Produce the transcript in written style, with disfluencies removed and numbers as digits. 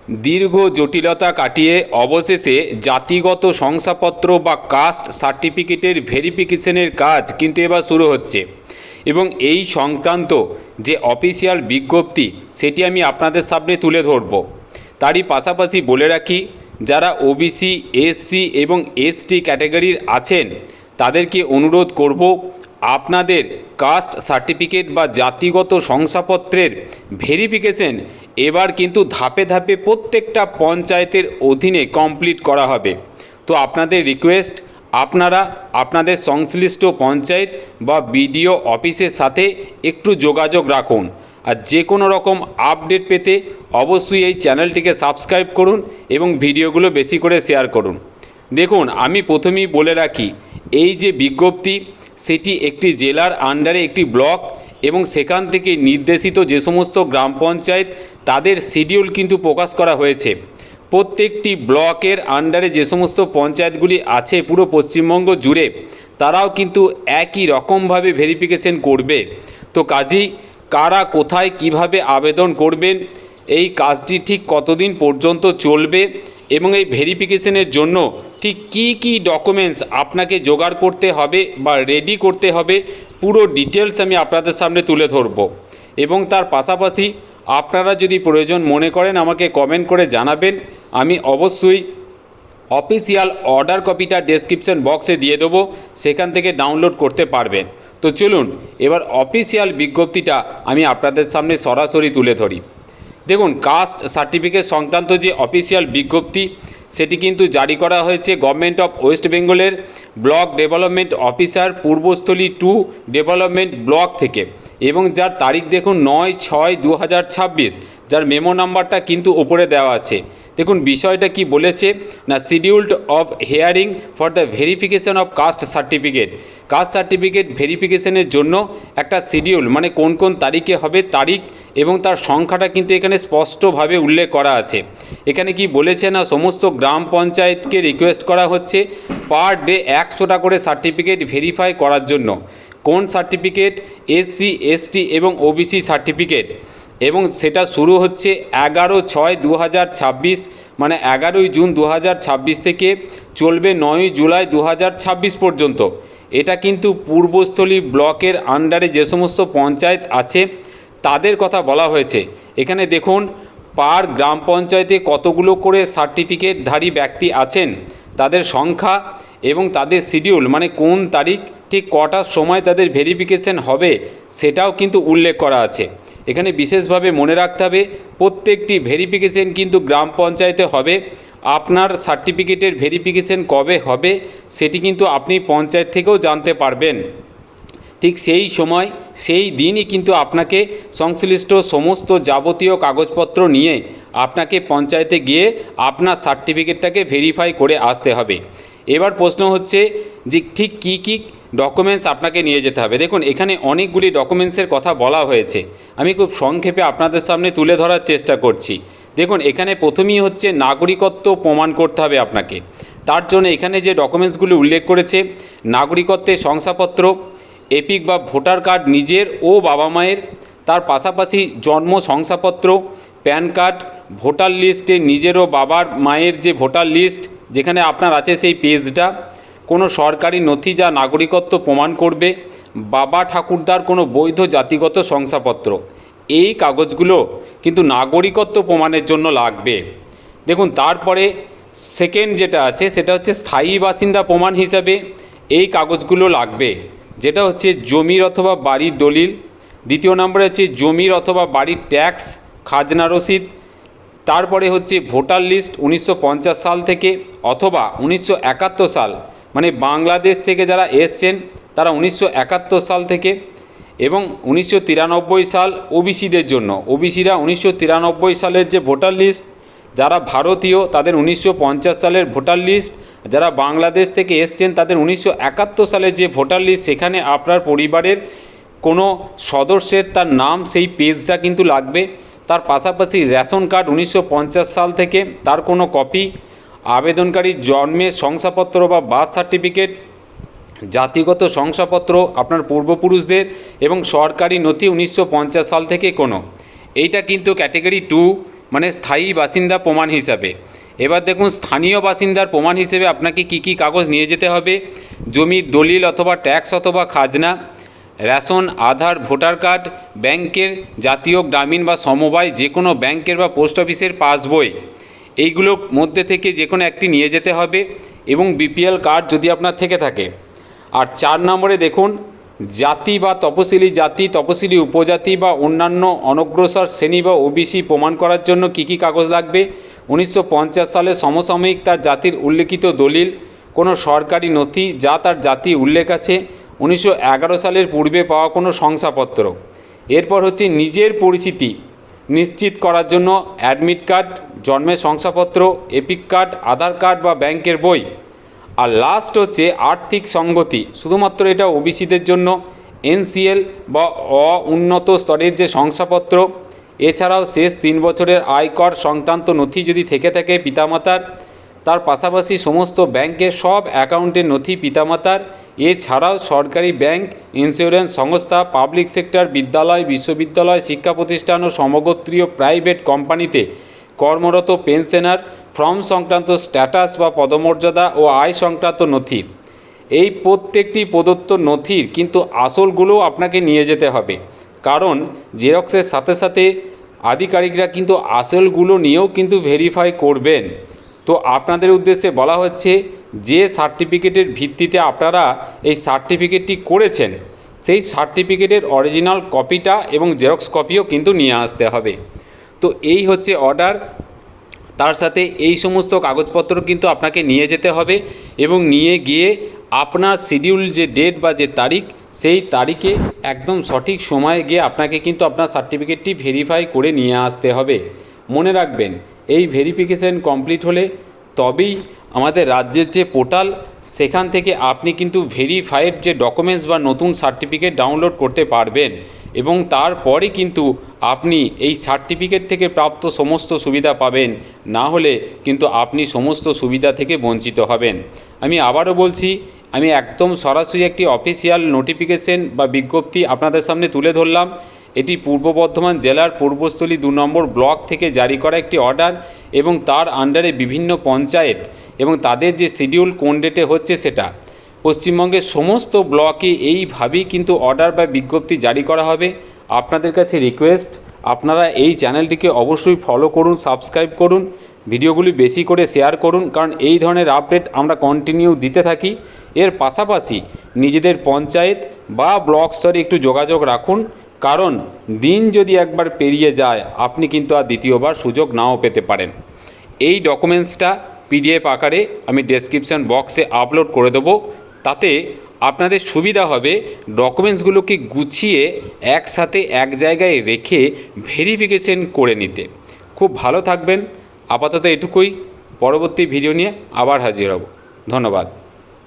দীর্ঘ জটিলতা কাটিয়ে অবশেষে জাতিগত শংসাপত্র বা কাস্ট সার্টিফিকেটের ভেরিফিকেশনের কাজ কিন্তু এবার শুরু হচ্ছে এবং এই সংক্রান্ত যে অফিসিয়াল বিজ্ঞপ্তি সেটি আমি আপনাদের সামনে তুলে ধরব। তারই পাশাপাশি বলে রাখি, যারা ওবিসি, এসসি এবং এসটি ক্যাটাগরির আছেন তাদেরকে অনুরোধ করব, আপনাদের কাস্ট সার্টিফিকেট বা জাতিগত শংসাপত্রের ভেরিফিকেশন এবার কিন্তু ধাপে ধাপে প্রত্যেকটা পঞ্চায়েতের অধীনে কমপ্লিট করা হবে। তো আপনাদের রিকোয়েস্ট, আপনারা আপনাদের সংশ্লিষ্ট পঞ্চায়েত বা বিডিও অফিসের সাথে একটু যোগাযোগ রাখুন। আর যে কোনো রকম আপডেট পেতে অবশ্যই এই চ্যানেলটিকে সাবস্ক্রাইব করুন এবং ভিডিওগুলো বেশি করে শেয়ার করুন। দেখুন, আমি প্রথমেই বলে রাখি, এই যে বিজ্ঞপ্তি সেটি একটি জেলার আন্ডারে একটি ব্লক এবং সেখান থেকে নির্দেশিত যে সমস্ত গ্রাম পঞ্চায়েত তাদের শিডিউল কিন্তু প্রকাশ করা হয়েছে। প্রত্যেকটি ব্লকের আন্ডারে যে সমস্ত পঞ্চায়েতগুলি আছে পুরো পশ্চিমবঙ্গ জুড়ে, তারাও কিন্তু একই রকমভাবে ভেরিফিকেশন করবে। তো কাজেই কারা কোথায় কিভাবে আবেদন করবেন, এই কাজটি ঠিক কতদিন পর্যন্ত চলবে এবং এই ভেরিফিকেশনের জন্য ঠিক কী কী ডকুমেন্টস আপনাকে জোগাড় করতে হবে বা রেডি করতে হবে, পুরো ডিটেলস আমি আপনাদের সামনে তুলে ধরব। এবং তার পাশাপাশি আপনারা যদি প্রয়োজন মনে করেন আমাকে কমেন্ট করে জানাবেন, আমি অবশ্যই অফিসিয়াল অর্ডার কপিটা ডেসক্রিপশন বক্সে দিয়ে দেবো, সেখান থেকে ডাউনলোড করতে পারবেন। তো চলুন এবার অফিসিয়াল বিজ্ঞপ্তিটা আমি আপনাদের সামনে সরাসরি তুলে ধরি। দেখুন, কাস্ট সার্টিফিকেট সংক্রান্ত যে অফিসিয়াল বিজ্ঞপ্তি সেটি কিন্তু জারি করা হয়েছে গভর্নমেন্ট অফ ওয়েস্ট বেঙ্গলের block development officer Purbasthali 2 development block থেকে, এবং যার তারিখ দেখুন 9/6/2026, যার মেমো নাম্বারটা কিন্তু ওপরে দেওয়া আছে। দেখুন বিষয়টা কি বলেছে না, scheduled of hearing for the verification of caste certificate. Caste certificate ভেরিফিকেশনের জন্য একটা শিডিউল, মানে কোন কোন তারিখে হবে তারিখ এবং তার সংখ্যাটা কিন্তু এখানে স্পষ্টভাবে উল্লেখ করা আছে। এখানে কি বলেছে না, সমস্ত গ্রাম পঞ্চায়েতকে রিকোয়েস্ট করা হচ্ছে পার ডে 100টা করে সার্টিফিকেট ভেরিফাই করার জন্য। কোন সার্টিফিকেট? এসসি, এসটি এবং ওবিসি সার্টিফিকেট, এবং সেটা শুরু হচ্ছে 11/6/2026, মানে 11ই জুন 2026 থেকে চলবে 9ই জুলাই 2026 পর্যন্ত। এটা কিন্তু পূর্বস্থলী ব্লকের আন্ডারে যে সমস্ত পঞ্চায়েত আছে তাদের কথা বলা হয়েছে। এখানে দেখুন পার গ্রাম পঞ্চায়েতে কতগুলো করে সার্টিফিকেটধারী ব্যক্তি আছেন, তাদের সংখ্যা এবং তাদের শিডিউল, মানে কোন তারিখ ঠিক কটার সময় তাদের ভেরিফিকেশন হবে সেটাও কিন্তু উল্লেখ করা আছে। এখানে বিশেষভাবে মনে রাখতে হবে প্রত্যেকটি ভেরিফিকেশন কিন্তু গ্রাম পঞ্চায়েতে হবে। আপনার সার্টিফিকেটের ভেরিফিকেশন কবে হবে সেটি কিন্তু আপনি পঞ্চায়েত থেকেও জানতে পারবেন। ঠিক সেই সময় সেই দিনই কিন্তু আপনাকে সংশ্লিষ্ট সমস্ত যাবতীয় কাগজপত্র নিয়ে আপনাকে পঞ্চায়েতে গিয়ে আপনার সার্টিফিকেটটাকে ভেরিফাই করে আসতে হবে। এবার প্রশ্ন হচ্ছে যে ঠিক কী কী ডকুমেন্টস আপনাকে নিয়ে যেতে হবে। দেখুন এখানে অনেকগুলি ডকুমেন্টসের কথা বলা হয়েছে, আমি খুব সংক্ষেপে আপনাদের সামনে তুলে ধরার চেষ্টা করছি। দেখুন এখানে প্রথমেই হচ্ছে নাগরিকত্ব প্রমাণ করতে হবে আপনাকে। তার জন্য এখানে যে ডকুমেন্টসগুলি উল্লেখ করেছে, নাগরিকত্বের শংসাপত্র, এপিক বা ভোটার কার্ড নিজের ও বাবা মায়ের, তার পাশাপাশি জন্ম শংসাপত্র, প্যান কার্ড, ভোটার লিস্টে নিজের ও বাবার মায়ের যে ভোটার লিস্ট যেখানে আপনার আছে সেই পেজটা, কোনো সরকারি নথি যা নাগরিকত্ব প্রমাণ করবে, বাবা ঠাকুরদার কোনো বৈধ জাতিগত শংসাপত্র। এই কাগজগুলো কিন্তু নাগরিকত্ব প্রমাণের জন্য লাগবে। দেখুন তারপরে সেকেন্ড যেটা আছে সেটা হচ্ছে স্থায়ী বাসিন্দা প্রমাণ হিসাবে এই কাগজগুলো লাগবে, যেটা হচ্ছে জমির অথবা বাড়ির দলিল। দ্বিতীয় নম্বরে হচ্ছে জমির অথবা বাড়ির ট্যাক্স খাজনা রসিদ। তারপরে হচ্ছে ভোটার লিস্ট 1950 সাল থেকে অথবা 1971 সাল, মানে বাংলাদেশ থেকে যারা এসছেন তারা 1971 সাল থেকে, এবং 1993 সাল ওবিসিদের জন্য, ওবিসিরা 1993 সালের যে ভোটার লিস্ট, যারা ভারতীয় তাদের 1950 সালের ভোটার লিস্ট, যারা বাংলাদেশ থেকে এসছেন তাদের 1971 সালের যে ভোটার লিস্ট, সেখানে আপনার পরিবারের কোনো সদস্যের তার নাম সেই পেজটা কিন্তু লাগবে। তার পাশাপাশি রেশন কার্ড 1950 সাল থেকে তার কোনো কপি, আবেদনকারীর জন্মের শংসাপত্র বা বার্থ সার্টিফিকেট, জাতিগত শংসাপত্র আপনার পূর্বপুরুষদের, এবং সরকারি নথি 1950 সাল থেকে কোনো। এইটা কিন্তু ক্যাটেগরি 2 মানে স্থায়ী বাসিন্দা প্রমাণ হিসাবে। এবার দেখুন স্থানীয় বাসিন্দার প্রমাণ হিসেবে আপনাকে কি কি কাগজ নিয়ে যেতে হবে। জমির দলিল অথবা ট্যাক্স অথবা খাজনা, রেশন, আধার, ভোটার কার্ড, ব্যাংকের জাতীয় গ্রামীণ বা সমবায় যে কোনো ব্যাংকের বা পোস্ট অফিসের পাসবই, এইগুলোর মধ্যে থেকে যে কোনো একটি নিয়ে যেতে হবে এবং বিপিএল কার্ড যদি আপনার থেকে থাকে। আর 4 নম্বরে দেখুন জাতি বা তপশিলি জাতি, তপশিলি উপজাতি বা অন্যান্য অনগ্রসর শ্রেণী বা ওবিসি প্রমাণ করার জন্য কি কি কাগজ লাগবে। 1950 সালে সমসাময়িক তার জাতির উল্লেখিত দলিল, কোনো সরকারি নথি যা তার জাতি উল্লেখ আছে, 1911 সালের পূর্বে পাওয়া কোনো শংসাপত্র। এরপর হচ্ছে নিজের পরিচিতি নিশ্চিত করার জন্য অ্যাডমিট কার্ড, জন্মের শংসাপত্র, এপিক কার্ড, আধার কার্ড বা ব্যাংকের বই। আর লাস্ট হচ্ছে আর্থিক সঙ্গতি, শুধুমাত্র এটা ওবিসিদের জন্য এনসিএল বা উন্নত স্তরের যে শংসাপত্র। এছাড়াও শেষ 3 বছরের আয়কর সংক্রান্ত নথি যদি থেকে থাকে পিতামাতার, তার পাশাপাশি সমস্ত ব্যাংকের সব অ্যাকাউন্টের নথি পিতামাতার। এছাড়াও সরকারি ব্যাংক, ইন্স্যুরেন্স সংস্থা, পাবলিক সেক্টর, বিদ্যালয়, বিশ্ববিদ্যালয়, শিক্ষা প্রতিষ্ঠান ও সমগোত্রীয় প্রাইভেট কোম্পানিতে কর্মরত পেনশনার ফর্ম সংক্রান্ত স্ট্যাটাস বা পদমর্যাদা ও আয় সংক্রান্ত নথি। এই প্রত্যেকটি প্রদত্ত নথির কিন্তু আসলগুলোও আপনাকে নিয়ে যেতে হবে, কারণ জেরক্সের সাথে সাথে আধিকারিকরা কিন্তু আসলগুলো নিয়েও কিন্তু ভেরিফাই করবেন। তো আপনাদের উদ্দেশ্যে বলা হচ্ছে যে সার্টিফিকেটের ভিত্তিতে আপনারা এই সার্টিফিকেটটি করেছেন সেই সার্টিফিকেটের অরিজিনাল কপিটা এবং জেরক্স কপিও কিন্তু নিয়ে আসতে হবে। তো এই হচ্ছে অর্ডার, তার সাথে এই সমস্ত কাগজপত্র কিন্তু আপনাকে নিয়ে যেতে হবে এবং নিয়ে গিয়ে আপনার শিডিউল যে ডেট বা যে তারিখ, সেই তারিখে একদম সঠিক সময়ে গিয়ে আপনাকে কিন্তু আপনার সার্টিফিকেটটি ভেরিফাই করে নিয়ে আসতে হবে। মনে রাখবেন এই ভেরিফিকেশন কমপ্লিট হলে তবেই আমাদের রাজ্যের যে পোর্টাল সেখান থেকে আপনি কিন্তু ভেরিফাইড যে ডকুমেন্টস বা নতুন সার্টিফিকেট ডাউনলোড করতে পারবেন এবং তারপরে কিন্তু আপনি এই সার্টিফিকেট থেকে প্রাপ্ত সমস্ত সুবিধা পাবেন, না হলে কিন্তু আপনি সমস্ত সুবিধা থেকে বঞ্চিত হবেন। আমি আবারও বলছি, আমি একদম সরাসরি একটি অফিসিয়াল নোটিফিকেশন বা বিজ্ঞপ্তি আপনাদের সামনে তুলে ধরলাম। এটি পূর্ব বর্ধমান জেলার পূর্বস্থলী 2 নম্বর ব্লক থেকে জারি করা একটি অর্ডার এবং তার আন্ডারে বিভিন্ন পঞ্চায়েত এবং তাদের যে শিডিউল কোন ডেটে হচ্ছে সেটা। পশ্চিমবঙ্গের সমস্ত ব্লকে এইভাবেই কিন্তু অর্ডার বা বিজ্ঞপ্তি জারি করা হবে। আপনাদের কাছে রিকোয়েস্ট, আপনারা এই চ্যানেলটিকে অবশ্যই ফলো করুন, সাবস্ক্রাইব করুন, ভিডিওগুলি বেশি করে শেয়ার করুন, কারণ এই ধরনের আপডেট আমরা কন্টিনিউ দিতে থাকি। এর পাশাপাশি নিজেদের পঞ্চায়েত বা ব্লক স্তরে একটু যোগাযোগ রাখুন, কারণ দিন যদি একবার পেরিয়ে যায় আপনি কিন্তু আর দ্বিতীয়বার সুযোগ নাও পেতে পারেন। এই ডকুমেন্টসটা পিডিএফ আকারে আমি ডেসক্রিপশান বক্সে আপলোড করে দেবো, তাতে আপনাদের সুবিধা হবে ডকুমেন্টসগুলোকে গুছিয়ে একসাথে এক জায়গায় রেখে ভেরিফিকেশন করে নিতে। খুব ভালো থাকবেন। আপাতত এটুকুই, পরবর্তী ভিডিও নিয়ে আবার হাজির হব। ধন্যবাদ।